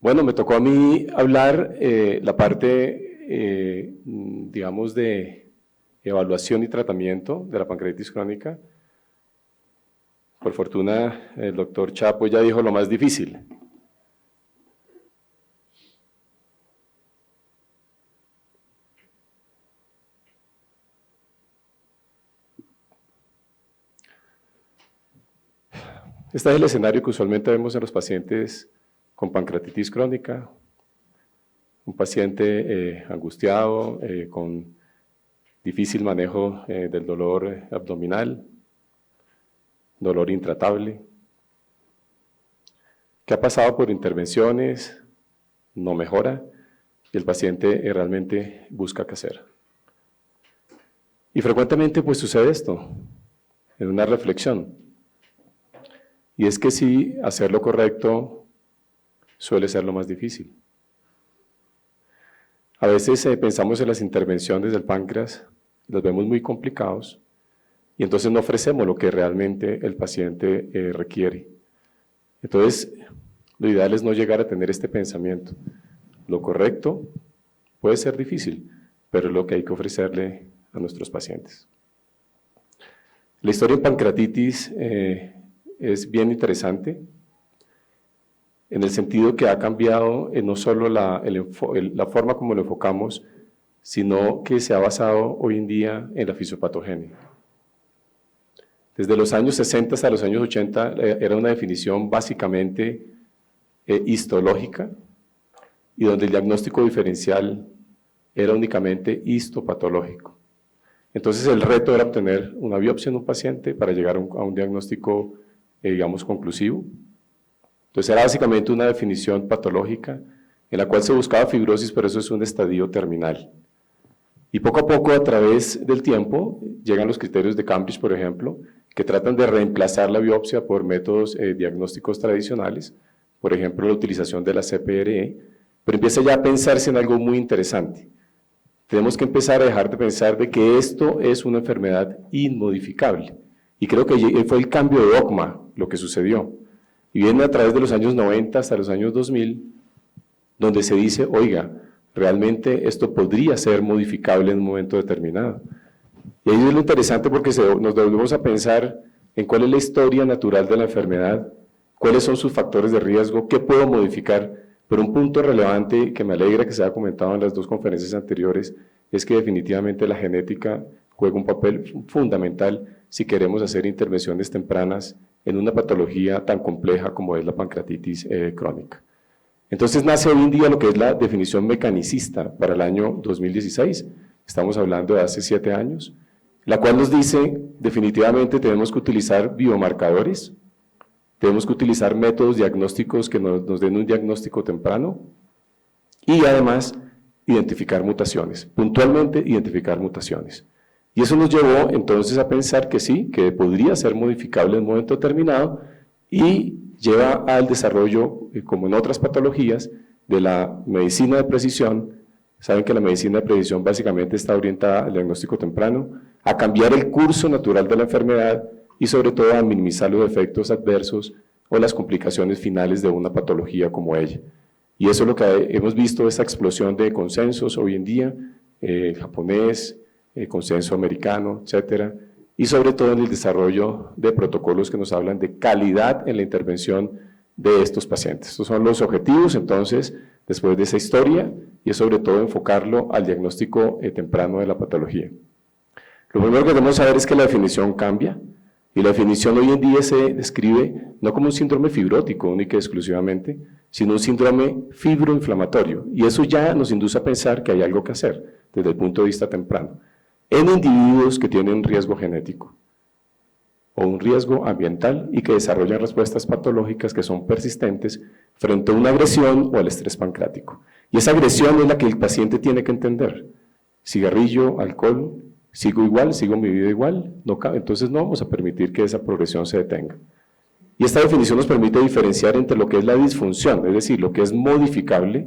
Bueno, me tocó a mí hablar la parte, digamos, de evaluación y tratamiento de la pancreatitis crónica. Por fortuna, el doctor Chapo ya dijo lo más difícil. Este es el escenario que usualmente vemos en los pacientes con pancreatitis crónica. Un paciente angustiado, con difícil manejo del dolor abdominal, dolor intratable, que ha pasado por intervenciones, no mejora, y el paciente realmente busca qué hacer. Y frecuentemente pues sucede esto, en una reflexión, y es que sí, hacer lo correcto suele ser lo más difícil. A veces pensamos en las intervenciones del páncreas, los vemos muy complicados, y entonces no ofrecemos lo que realmente el paciente requiere. Entonces, lo ideal es no llegar a tener este pensamiento. Lo correcto puede ser difícil, pero es lo que hay que ofrecerle a nuestros pacientes. La historia en pancreatitis es bien interesante, en el sentido que ha cambiado no solo la forma como lo enfocamos, sino que se ha basado hoy en día en la fisiopatogenia. Desde los años 60 hasta los años 80 era una definición básicamente histológica, y donde el diagnóstico diferencial era únicamente histopatológico. Entonces el reto era obtener una biopsia en un paciente para llegar a un diagnóstico, digamos, conclusivo. Entonces era básicamente una definición patológica en la cual se buscaba fibrosis, pero eso es un estadio terminal. Y poco a poco, a través del tiempo, llegan los criterios de Cambridge, por ejemplo, que tratan de reemplazar la biopsia por métodos diagnósticos tradicionales, por ejemplo, la utilización de la CPRE, pero empieza ya a pensarse en algo muy interesante. Tenemos que empezar a dejar de pensar de que esto es una enfermedad inmodificable. Y creo que fue el cambio de dogma lo que sucedió. Y viene a través de los años 90 hasta los años 2000, donde se dice, oiga, realmente esto podría ser modificable en un momento determinado. Y ahí es lo interesante porque nos volvemos a pensar en cuál es la historia natural de la enfermedad, cuáles son sus factores de riesgo, qué puedo modificar. Pero un punto relevante que me alegra que se haya comentado en las dos conferencias anteriores es que definitivamente la genética juega un papel fundamental si queremos hacer intervenciones tempranas en una patología tan compleja como es la pancreatitis crónica. Entonces nace hoy en día lo que es la definición mecanicista para el año 2016, estamos hablando de hace 7 años, la cual nos dice definitivamente tenemos que utilizar biomarcadores, tenemos que utilizar métodos diagnósticos que nos den un diagnóstico temprano y además identificar mutaciones, puntualmente identificar mutaciones. Y eso nos llevó entonces a pensar que sí, que podría ser modificable en un momento determinado y lleva al desarrollo, como en otras patologías, de la medicina de precisión. Saben que la medicina de precisión básicamente está orientada al diagnóstico temprano, a cambiar el curso natural de la enfermedad y sobre todo a minimizar los efectos adversos o las complicaciones finales de una patología como ella. Y eso es lo que hemos visto, esa explosión de consensos hoy en día, japonés, consenso americano, etcétera, y sobre todo en el desarrollo de protocolos que nos hablan de calidad en la intervención de estos pacientes. Estos son los objetivos, entonces, después de esa historia, y es sobre todo enfocarlo al diagnóstico temprano de la patología. Lo primero que debemos saber es que la definición cambia, y la definición hoy en día se describe no como un síndrome fibrótico única y exclusivamente, sino un síndrome fibroinflamatorio, y eso ya nos induce a pensar que hay algo que hacer desde el punto de vista temprano, en individuos que tienen un riesgo genético o un riesgo ambiental y que desarrollan respuestas patológicas que son persistentes frente a una agresión o al estrés pancreático. Y esa agresión es la que el paciente tiene que entender. Cigarrillo, alcohol, sigo igual, sigo mi vida igual, entonces no vamos a permitir que esa progresión se detenga. Y esta definición nos permite diferenciar entre lo que es la disfunción, es decir, lo que es modificable,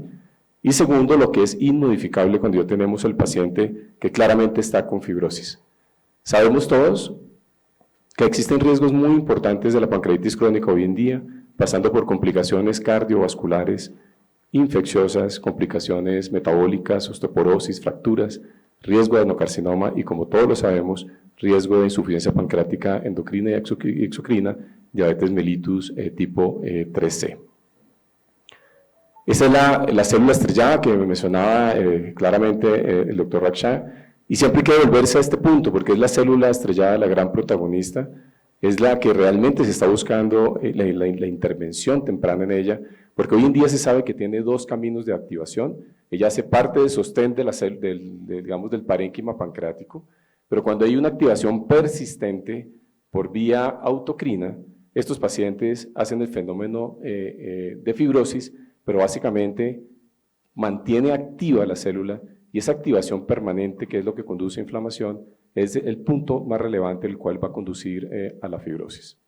y segundo, lo que es inmodificable cuando ya tenemos al paciente que claramente está con fibrosis. Sabemos todos que existen riesgos muy importantes de la pancreatitis crónica hoy en día, pasando por complicaciones cardiovasculares, infecciosas, complicaciones metabólicas, osteoporosis, fracturas, riesgo de adenocarcinoma y, como todos lo sabemos, riesgo de insuficiencia pancreática endocrina y exocrina, diabetes mellitus tipo 3C. Esa es la célula estrellada que me mencionaba claramente el doctor Rakshah, y siempre hay que volverse a este punto, porque es la célula estrellada la gran protagonista, es la que realmente se está buscando la intervención temprana en ella, porque hoy en día se sabe que tiene dos caminos de activación. Ella hace parte del sostén digamos, del parénquima pancreático, pero cuando hay una activación persistente por vía autocrina, estos pacientes hacen el fenómeno de fibrosis, pero básicamente mantiene activa la célula, y esa activación permanente, que es lo que conduce a inflamación, es el punto más relevante el cual va a conducir a la fibrosis.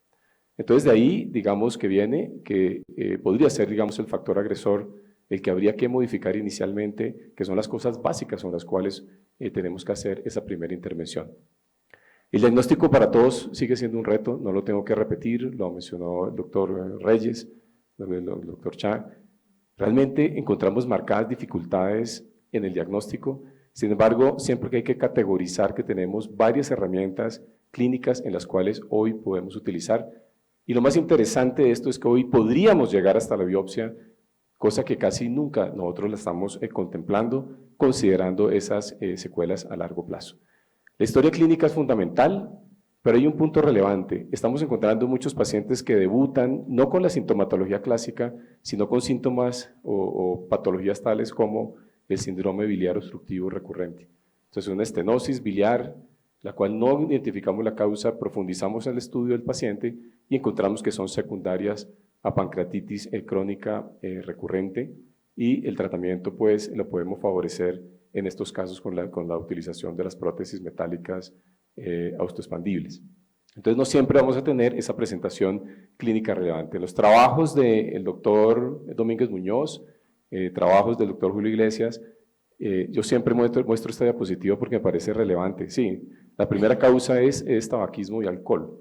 Entonces de ahí, digamos que viene, que podría ser, digamos, el factor agresor, el que habría que modificar inicialmente, que son las cosas básicas con las cuales tenemos que hacer esa primera intervención. El diagnóstico para todos sigue siendo un reto, no lo tengo que repetir, lo mencionó el doctor Reyes, el doctor Cha. Realmente encontramos marcadas dificultades en el diagnóstico. Sin embargo, siempre que hay que categorizar, que tenemos varias herramientas clínicas en las cuales hoy podemos utilizar. Y lo más interesante de esto es que hoy podríamos llegar hasta la biopsia, cosa que casi nunca nosotros la estamos contemplando, considerando esas secuelas a largo plazo. La historia clínica es fundamental, pero hay un punto relevante. Estamos encontrando muchos pacientes que debutan no con la sintomatología clásica, sino con síntomas o patologías tales como el síndrome biliar obstructivo recurrente. Entonces, una estenosis biliar, la cual no identificamos la causa, profundizamos en el estudio del paciente y encontramos que son secundarias a pancreatitis crónica recurrente, y el tratamiento pues lo podemos favorecer en estos casos con la utilización de las prótesis metálicas autoexpandibles. Entonces, no siempre vamos a tener esa presentación clínica relevante. Los trabajos del doctor Domínguez Muñoz, trabajos del doctor Julio Iglesias, yo siempre muestro esta diapositiva porque me parece relevante. Sí, la primera causa es tabaquismo y alcohol.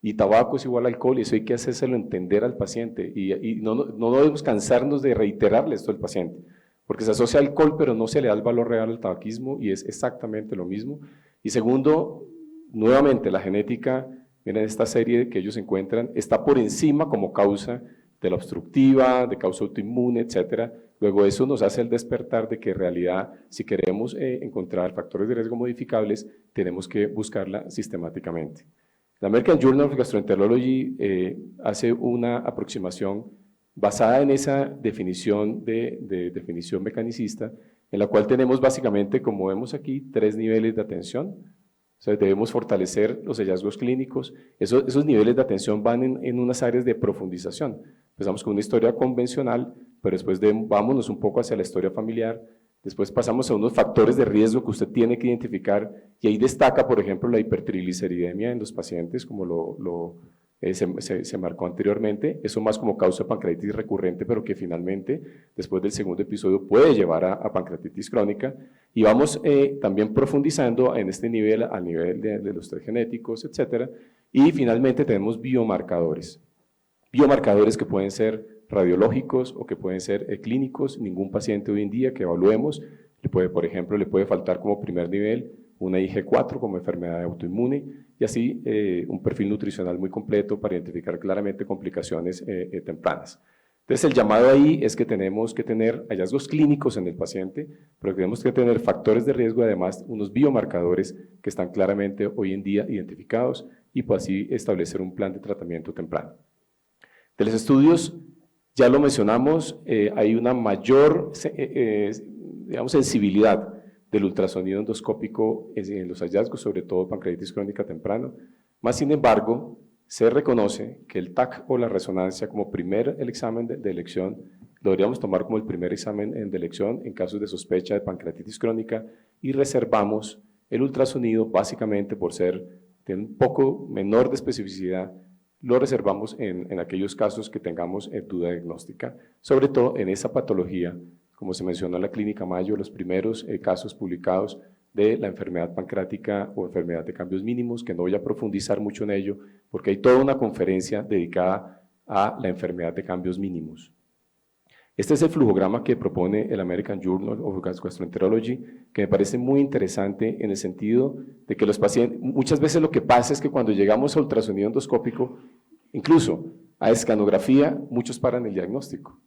Y tabaco es igual a alcohol, y eso hay que hacérselo entender al paciente. Y no debemos cansarnos de reiterarle esto al paciente, porque se asocia alcohol, pero no se le da el valor real al tabaquismo, y es exactamente lo mismo. Y segundo, nuevamente, la genética, miren esta serie que ellos encuentran, está por encima como causa de la obstructiva, de causa autoinmune, etcétera. Luego eso nos hace el despertar de que en realidad, si queremos encontrar factores de riesgo modificables, tenemos que buscarla sistemáticamente. La American Journal of Gastroenterology hace una aproximación basada en esa definición definición mecanicista, en la cual tenemos básicamente, como vemos aquí, 3 niveles de atención. O sea, debemos fortalecer los hallazgos clínicos. Esos niveles de atención van en unas áreas de profundización. Empezamos con una historia convencional, pero después vámonos un poco hacia la historia familiar. Después pasamos a unos factores de riesgo que usted tiene que identificar, y ahí destaca, por ejemplo, la hipertrigliceridemia en los pacientes, como se marcó anteriormente. Eso más como causa de pancreatitis recurrente, pero que finalmente, después del segundo episodio, puede llevar a pancreatitis crónica. Y vamos también profundizando en este nivel, al nivel de los test genéticos, etcétera. Y finalmente tenemos biomarcadores. Biomarcadores que pueden ser radiológicos o que pueden ser clínicos. Ningún paciente hoy en día que evaluemos, por ejemplo, le puede faltar como primer nivel una IG4 como enfermedad autoinmune, y así un perfil nutricional muy completo para identificar claramente complicaciones tempranas. Entonces, el llamado ahí es que tenemos que tener hallazgos clínicos en el paciente, pero tenemos que tener factores de riesgo, además unos biomarcadores que están claramente hoy en día identificados, y pues así establecer un plan de tratamiento temprano. De los estudios, ya lo mencionamos, hay una mayor digamos, sensibilidad del ultrasonido endoscópico en los hallazgos, sobre todo pancreatitis crónica temprano. Más sin embargo, se reconoce que el TAC o la resonancia como el examen de elección, lo deberíamos tomar como el primer examen de elección en casos de sospecha de pancreatitis crónica, y reservamos el ultrasonido básicamente por tiene un poco menor de especificidad. Lo reservamos en aquellos casos que tengamos duda diagnóstica, sobre todo en esa patología, como se mencionó en la Clínica Mayo, los primeros casos publicados de la enfermedad pancreática o enfermedad de cambios mínimos, que no voy a profundizar mucho en ello, porque hay toda una conferencia dedicada a la enfermedad de cambios mínimos. Este es el flujograma que propone el American Journal of Gastroenterology, que me parece muy interesante en el sentido de que los pacientes, muchas veces lo que pasa es que cuando llegamos a ultrasonido endoscópico, incluso a escanografía, muchos paran el diagnóstico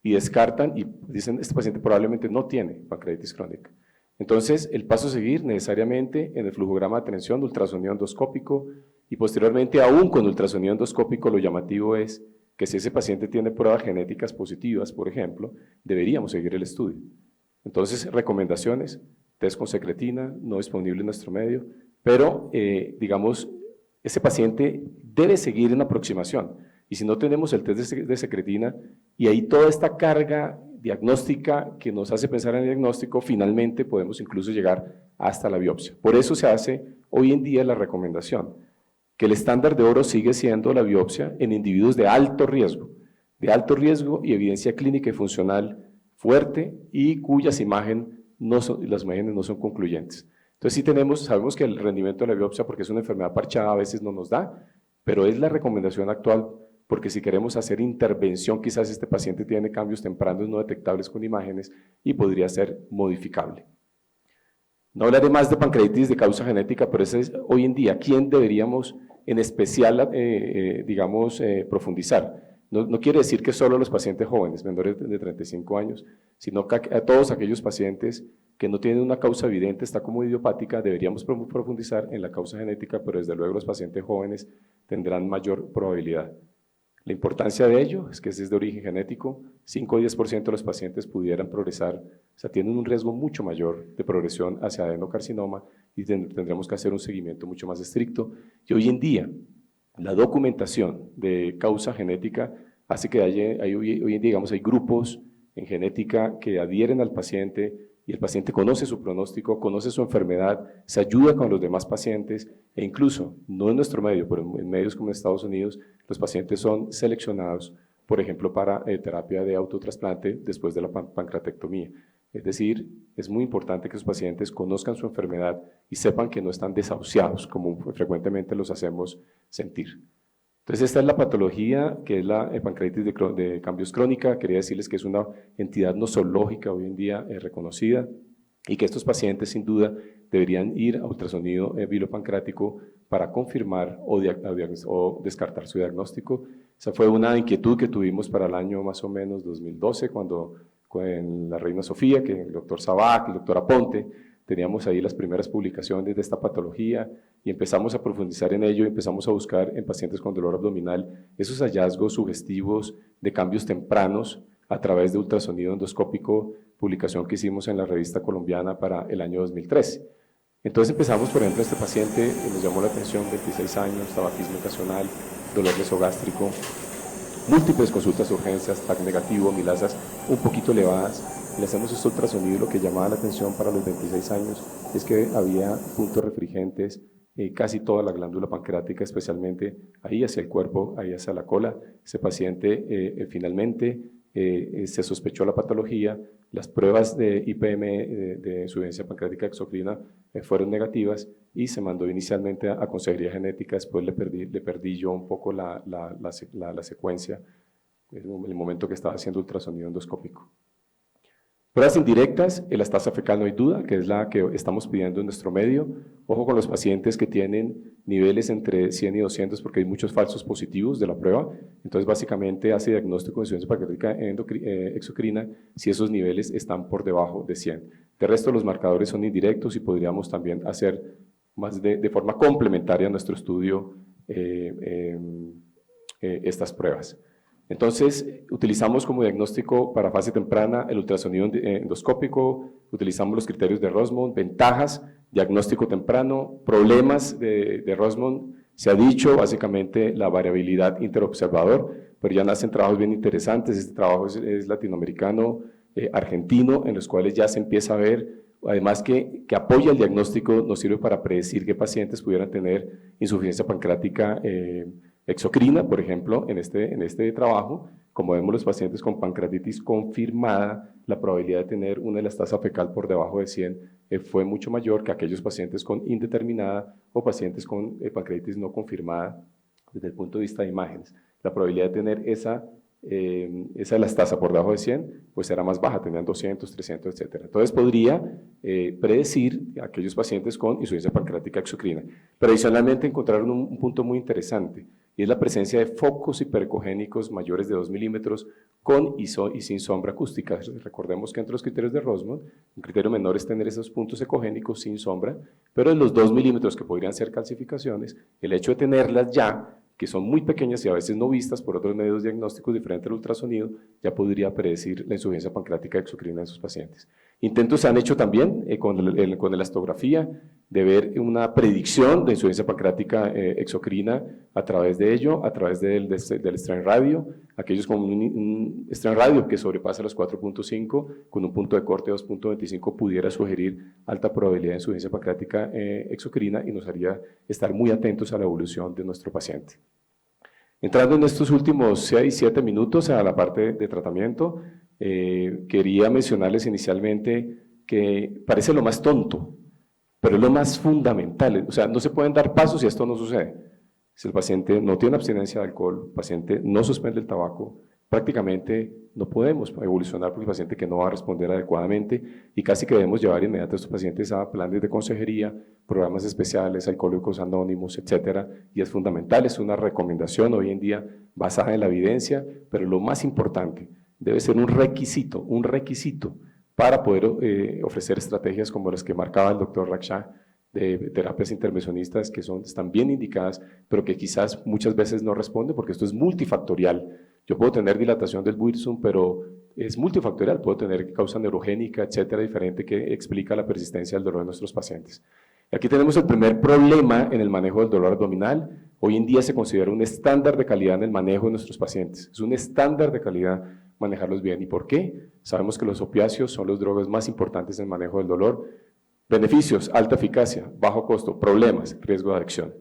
y descartan y dicen, este paciente probablemente no tiene pancreatitis crónica. Entonces, el paso a seguir necesariamente en el flujograma de atención, ultrasonido endoscópico, y posteriormente, aún con ultrasonido endoscópico, lo llamativo es que si ese paciente tiene pruebas genéticas positivas, por ejemplo, deberíamos seguir el estudio. Entonces, recomendaciones, test con secretina, no disponible en nuestro medio, pero, digamos, ese paciente debe seguir en aproximación. Y si no tenemos el test de secretina, y ahí toda esta carga diagnóstica que nos hace pensar en el diagnóstico, finalmente podemos incluso llegar hasta la biopsia. Por eso se hace hoy en día la recomendación, que el estándar de oro sigue siendo la biopsia en individuos de alto riesgo y evidencia clínica y funcional fuerte y cuyas imágenes las imágenes no son concluyentes. Entonces sí sabemos que el rendimiento de la biopsia, porque es una enfermedad parchada, a veces no nos da, pero es la recomendación actual, porque si queremos hacer intervención, quizás este paciente tiene cambios tempranos no detectables con imágenes y podría ser modificable. No hablaré más de pancreatitis de causa genética, pero ese es hoy en día quién deberíamos en especial, profundizar. No quiere decir que solo los pacientes jóvenes, menores de 35 años, sino que a todos aquellos pacientes que no tienen una causa evidente, está como idiopática, deberíamos profundizar en la causa genética, pero desde luego los pacientes jóvenes tendrán mayor probabilidad. La importancia de ello es que es de origen genético, 5 o 10% de los pacientes pudieran progresar, o sea, tienen un riesgo mucho mayor de progresión hacia adenocarcinoma y tendremos que hacer un seguimiento mucho más estricto. Y hoy en día, la documentación de causa genética hace que hoy en día, digamos, hay grupos en genética que adhieren al paciente y el paciente conoce su pronóstico, conoce su enfermedad, se ayuda con los demás pacientes e incluso, no en nuestro medio, pero en medios como en Estados Unidos, los pacientes son seleccionados, por ejemplo, para terapia de autotrasplante después de la pancreatectomía. Es decir, es muy importante que los pacientes conozcan su enfermedad y sepan que no están desahuciados, como frecuentemente los hacemos sentir. Entonces, esta es la patología, que es la pancreatitis de cambios crónica. Quería decirles que es una entidad nosológica hoy en día reconocida y que estos pacientes, sin duda, deberían ir a ultrasonido bilopancreático para confirmar o descartar su diagnóstico. Esa fue una inquietud que tuvimos para el año más o menos 2012, cuando con la reina Sofía, que el doctor Sabac, el doctor Aponte, teníamos ahí las primeras publicaciones de esta patología y empezamos a profundizar en ello y empezamos a buscar en pacientes con dolor abdominal esos hallazgos sugestivos de cambios tempranos a través de ultrasonido endoscópico, publicación que hicimos en la revista colombiana para el año 2013. Entonces empezamos, por ejemplo, este paciente nos llamó la atención, 26 años, tabaquismo ocasional, dolor mesogástrico, múltiples consultas de urgencias, TAC negativo, milasas un poquito elevadas. Le hacemos este ultrasonido y lo que llamaba la atención para los 26 años es que había puntos refringentes, casi toda la glándula pancreática, especialmente ahí hacia el cuerpo, ahí hacia la cola. Ese paciente finalmente se sospechó la patología, las pruebas de IPM de insuficiencia pancreática exocrina fueron negativas y se mandó inicialmente a consejería genética. Después le perdí yo un poco la secuencia en el momento que estaba haciendo ultrasonido endoscópico. Pruebas indirectas, elastasa fecal no hay duda, que es la que estamos pidiendo en nuestro medio. Ojo con los pacientes que tienen niveles entre 100 y 200 porque hay muchos falsos positivos de la prueba. Entonces básicamente hace diagnóstico de insuficiencia pancreática exocrina si esos niveles están por debajo de 100. De resto los marcadores son indirectos y podríamos también hacer más de forma complementaria a nuestro estudio estas pruebas. Entonces, utilizamos como diagnóstico para fase temprana el ultrasonido endoscópico, utilizamos los criterios de Rosemont, ventajas, diagnóstico temprano, problemas de Rosemont, se ha dicho básicamente la variabilidad interobservador, pero ya nacen trabajos bien interesantes. Este trabajo es latinoamericano, argentino, en los cuales ya se empieza a ver, además que apoya el diagnóstico, nos sirve para predecir qué pacientes pudieran tener insuficiencia pancreática exocrina, por ejemplo, en este trabajo. Como vemos, los pacientes con pancreatitis confirmada, la probabilidad de tener una elastasa fecal por debajo de 100 fue mucho mayor que aquellos pacientes con indeterminada o pacientes con pancreatitis no confirmada desde el punto de vista de imágenes. La probabilidad de tener esa esa de las tasas por debajo de 100, pues era más baja, tenían 200, 300, etc. Entonces podría predecir a aquellos pacientes con insuficiencia pancreática exocrina. Pero adicionalmente encontraron un punto muy interesante, y es la presencia de focos hiperecogénicos mayores de 2 milímetros con y sin sombra acústica. Recordemos que entre los criterios de Rosmond, un criterio menor es tener esos puntos ecogénicos sin sombra, pero en los 2 milímetros que podrían ser calcificaciones, el hecho de tenerlas ya, que son muy pequeñas y a veces no vistas por otros medios diagnósticos diferentes al ultrasonido, ya podría predecir la insuficiencia pancreática exocrina en sus pacientes. Intentos se han hecho también con la elastografía de ver una predicción de insuficiencia pancreática exocrina a través de ello, a través del strain radio, aquellos con un strain radio que sobrepasa los 4.5, con un punto de corte de 2.25 pudiera sugerir alta probabilidad de insuficiencia pancreática exocrina y nos haría estar muy atentos a la evolución de nuestro paciente. Entrando en estos últimos 6-7 minutos a la parte de tratamiento, quería mencionarles inicialmente que parece lo más tonto, pero es lo más fundamental. O sea, no se pueden dar pasos si esto no sucede. Si el paciente no tiene abstinencia de alcohol, el paciente no suspende el tabaco, prácticamente no podemos evolucionar por el paciente que no va a responder adecuadamente y casi que debemos llevar inmediatamente a estos pacientes a planes de consejería, programas especiales, alcohólicos anónimos, etcétera, y es fundamental, es una recomendación hoy en día basada en la evidencia, pero lo más importante, debe ser un requisito para poder ofrecer estrategias como las que marcaba el doctor Raksha, de terapias intervencionistas que están bien indicadas, pero que quizás muchas veces no responden porque esto es multifactorial. Yo puedo tener dilatación del buirsum, pero es multifactorial, puedo tener causa neurogénica, etcétera, diferente que explica la persistencia del dolor de nuestros pacientes. Aquí tenemos el primer problema en el manejo del dolor abdominal. Hoy en día se considera un estándar de calidad en el manejo de nuestros pacientes. Es un estándar de calidad manejarlos bien. ¿Y por qué? Sabemos que los opiáceos son las drogas más importantes en el manejo del dolor. Beneficios, alta eficacia, bajo costo, problemas, riesgo de adicción.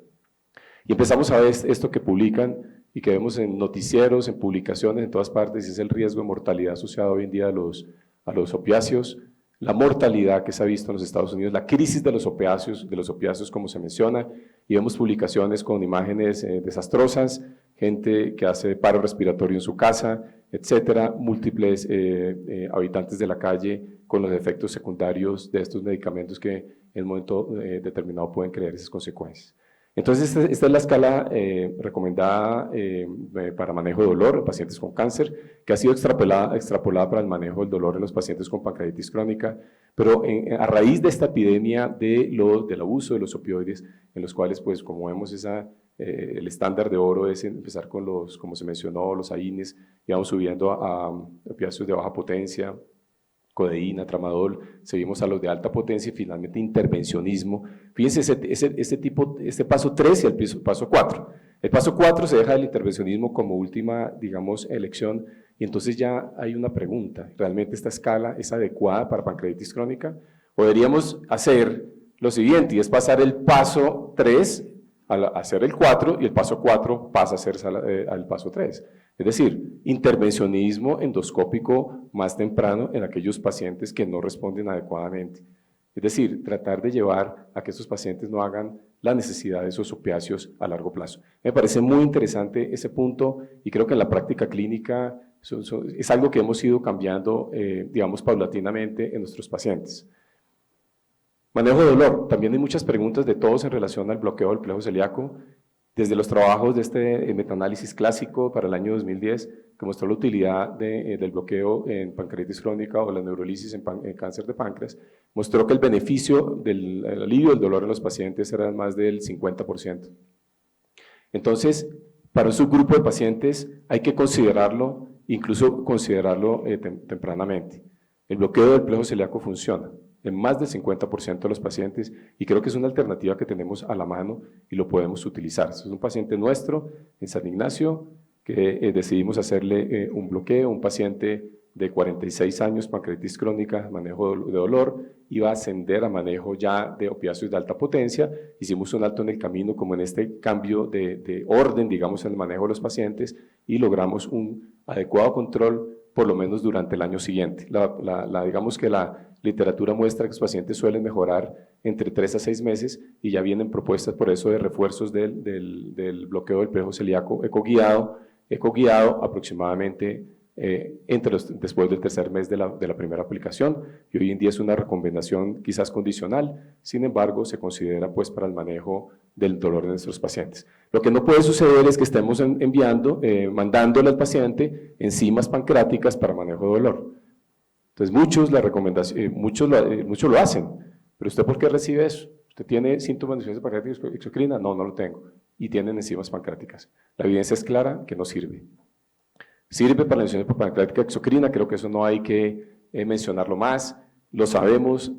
Y empezamos a ver esto que publican y que vemos en noticieros, en publicaciones, en todas partes, y es el riesgo de mortalidad asociado hoy en día a los opiáceos, la mortalidad que se ha visto en los Estados Unidos, la crisis de los opiáceos como se menciona, y vemos publicaciones con imágenes desastrosas, gente que hace paro respiratorio en su casa, etcétera, múltiples habitantes de la calle con los efectos secundarios de estos medicamentos que en un momento determinado pueden crear esas consecuencias. Entonces, esta es la escala recomendada para manejo de dolor en pacientes con cáncer, que ha sido extrapolada para el manejo del dolor en los pacientes con pancreatitis crónica, pero a raíz de esta epidemia del abuso de los opioides, en los cuales, pues, como vemos, el estándar de oro es empezar con como se mencionó, los AINES, y vamos subiendo a opiáceos de baja potencia, codeína, tramadol, seguimos a los de alta potencia y finalmente intervencionismo. Fíjense este paso 3 y el paso 4. El paso 4 se deja el intervencionismo como última, digamos, elección, y entonces ya hay una pregunta, ¿realmente esta escala es adecuada para pancreatitis crónica? ¿O deberíamos hacer lo siguiente, y es pasar el paso 3 a hacer el 4 y el paso 4 pasa a ser al paso 3? Es decir, intervencionismo endoscópico más temprano en aquellos pacientes que no responden adecuadamente. Es decir, tratar de llevar a que estos pacientes no hagan la necesidad de esos opiáceos a largo plazo. Me parece muy interesante ese punto y creo que en la práctica clínica es algo que hemos ido cambiando, digamos, paulatinamente en nuestros pacientes. Manejo de dolor. También hay muchas preguntas de todos en relación al bloqueo del plejo celíaco. Desde los trabajos de este metaanálisis clásico para el año 2010, que mostró la utilidad del bloqueo en pancreatitis crónica o la neurolisis en cáncer de páncreas, mostró que el beneficio del alivio del dolor en los pacientes era más del 50%. Entonces, para un subgrupo de pacientes hay que considerarlo, incluso considerarlo tempranamente. El bloqueo del plejo celíaco funciona en más del 50% de los pacientes y creo que es una alternativa que tenemos a la mano y lo podemos utilizar. Este es un paciente nuestro en San Ignacio que decidimos hacerle un bloqueo, un paciente de 46 años, pancreatitis crónica, manejo de dolor, iba a ascender a manejo ya de opiáceos de alta potencia, hicimos un alto en el camino como en este cambio de orden, digamos, en el manejo de los pacientes y logramos un adecuado control por lo menos durante el año siguiente. Digamos que la literatura muestra que los pacientes suelen mejorar entre 3 a 6 meses y ya vienen propuestas por eso de refuerzos del bloqueo del plejo celíaco ecoguiado ecoguiado aproximadamente después del tercer mes de la primera aplicación, y hoy en día es una recomendación quizás condicional, sin embargo se considera pues para el manejo del dolor de nuestros pacientes. Lo que no puede suceder es que estemos mandándole al paciente enzimas pancreáticas para manejo de dolor. Entonces muchos lo hacen, pero ¿usted por qué recibe eso? ¿Usted tiene síntomas de insuficiencia pancreática exocrina? No, no lo tengo, y tienen enzimas pancreáticas. La evidencia es clara que no sirve. Sirve para la insuficiencia pancreática exocrina, creo que eso no hay que mencionarlo más, lo sabemos,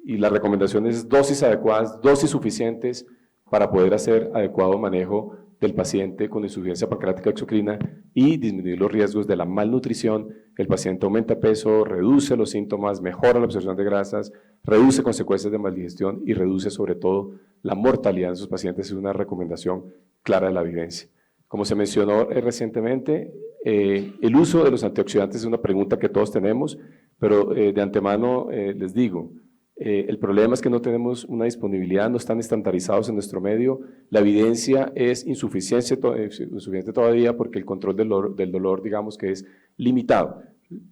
y la recomendación es dosis adecuadas, dosis suficientes para poder hacer adecuado manejo del paciente con insuficiencia pancreática exocrina y disminuir los riesgos de la malnutrición. El paciente aumenta peso, reduce los síntomas, mejora la absorción de grasas, reduce consecuencias de maldigestión y reduce sobre todo la mortalidad en sus pacientes. Es una recomendación clara de la evidencia. Como se mencionó recientemente, el uso de los antioxidantes es una pregunta que todos tenemos, pero de antemano les digo, el problema es que no tenemos una disponibilidad, no están estandarizados en nuestro medio, la evidencia es insuficiente todavía porque el control del dolor, digamos que es limitado.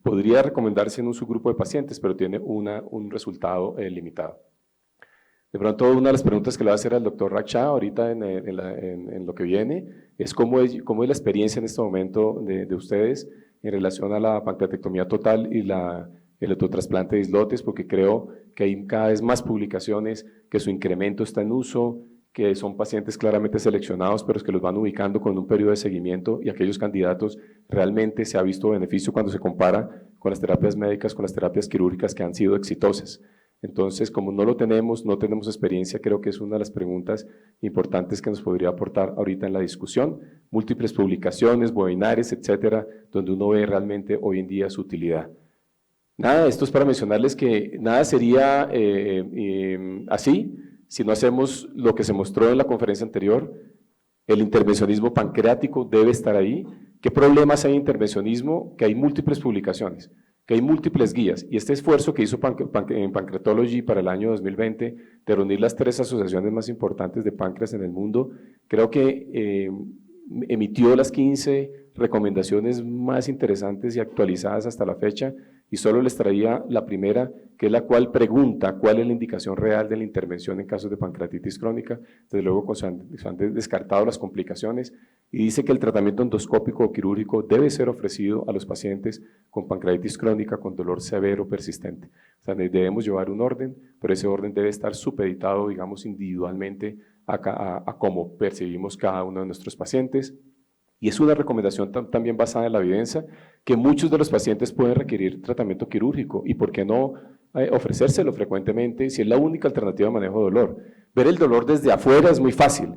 Podría recomendarse en un subgrupo de pacientes, pero tiene un resultado limitado. De pronto, una de las preguntas que le va a hacer al doctor Raksha ahorita en lo que viene es cómo es la experiencia en este momento de ustedes en relación a la pancreatectomía total y el autotrasplante de islotes, porque creo que hay cada vez más publicaciones que su incremento está en uso, que son pacientes claramente seleccionados, pero es que los van ubicando con un periodo de seguimiento, y aquellos candidatos realmente se ha visto beneficio cuando se compara con las terapias médicas, con las terapias quirúrgicas que han sido exitosas. Entonces, como no tenemos experiencia, creo que es una de las preguntas importantes que nos podría aportar ahorita en la discusión. Múltiples publicaciones, webinares, etcétera, donde uno ve realmente hoy en día su utilidad. Nada, esto es para mencionarles que nada sería así si no hacemos lo que se mostró en la conferencia anterior. El intervencionismo pancreático debe estar ahí. ¿Qué problemas hay en intervencionismo? Que hay múltiples publicaciones, que hay múltiples guías, y este esfuerzo que hizo en Pancreatology para el año 2020 de reunir las 3 asociaciones más importantes de páncreas en el mundo, creo que emitió las 15 recomendaciones más interesantes y actualizadas hasta la fecha, y solo les traía la primera, que es la cual pregunta cuál es la indicación real de la intervención en casos de pancreatitis crónica. Desde luego se han descartado las complicaciones, y dice que el tratamiento endoscópico o quirúrgico debe ser ofrecido a los pacientes con pancreatitis crónica con dolor severo persistente. O sea, debemos llevar un orden, pero ese orden debe estar supeditado, digamos, individualmente a cómo percibimos cada uno de nuestros pacientes. Y es una recomendación también basada en la evidencia, que muchos de los pacientes pueden requerir tratamiento quirúrgico, y por qué no ofrecérselo frecuentemente si es la única alternativa de manejo de dolor. Ver el dolor desde afuera es muy fácil,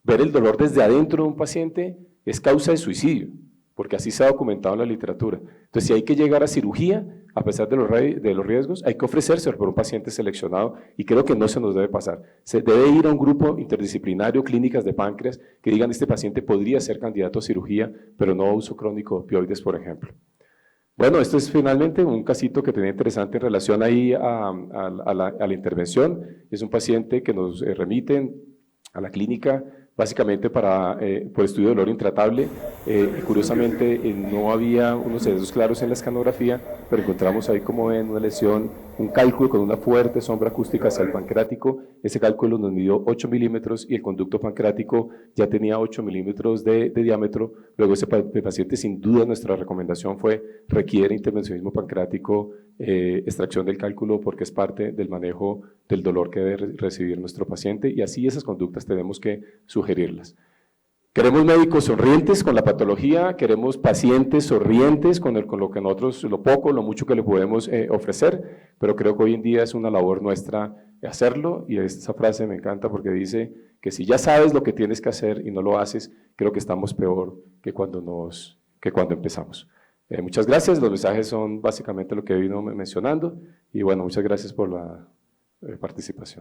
ver el dolor desde adentro de un paciente es causa de suicidio, porque así se ha documentado en la literatura. Entonces, si hay que llegar a cirugía, a pesar de los riesgos, hay que ofrecérselo por un paciente seleccionado, y creo que no se nos debe pasar. Se debe ir a un grupo interdisciplinario, clínicas de páncreas, que digan este paciente podría ser candidato a cirugía, pero no a uso crónico de opioides, por ejemplo. Bueno, esto es finalmente un casito que tenía interesante en relación ahí a la intervención. Es un paciente que nos remiten a la clínica básicamente por estudio de dolor intratable. Curiosamente no había unos sesgos claros en la escanografía, pero encontramos ahí, como ven, una lesión, un cálculo con una fuerte sombra acústica hacia el pancreático. Ese cálculo nos midió 8 milímetros y el conducto pancreático ya tenía 8 milímetros de diámetro. Luego ese paciente, sin duda, nuestra recomendación requiere intervencionismo pancreático, extracción del cálculo, porque es parte del manejo del dolor que debe recibir nuestro paciente, y así esas conductas tenemos que sugerirlas. Queremos médicos sonrientes con la patología, queremos pacientes sonrientes con lo que nosotros, lo poco, lo mucho que le podemos ofrecer, pero creo que hoy en día es una labor nuestra hacerlo, y esa frase me encanta porque dice que si ya sabes lo que tienes que hacer y no lo haces, creo que estamos peor que cuando empezamos. Muchas gracias, los mensajes son básicamente lo que vino mencionando, y bueno, muchas gracias por la participación.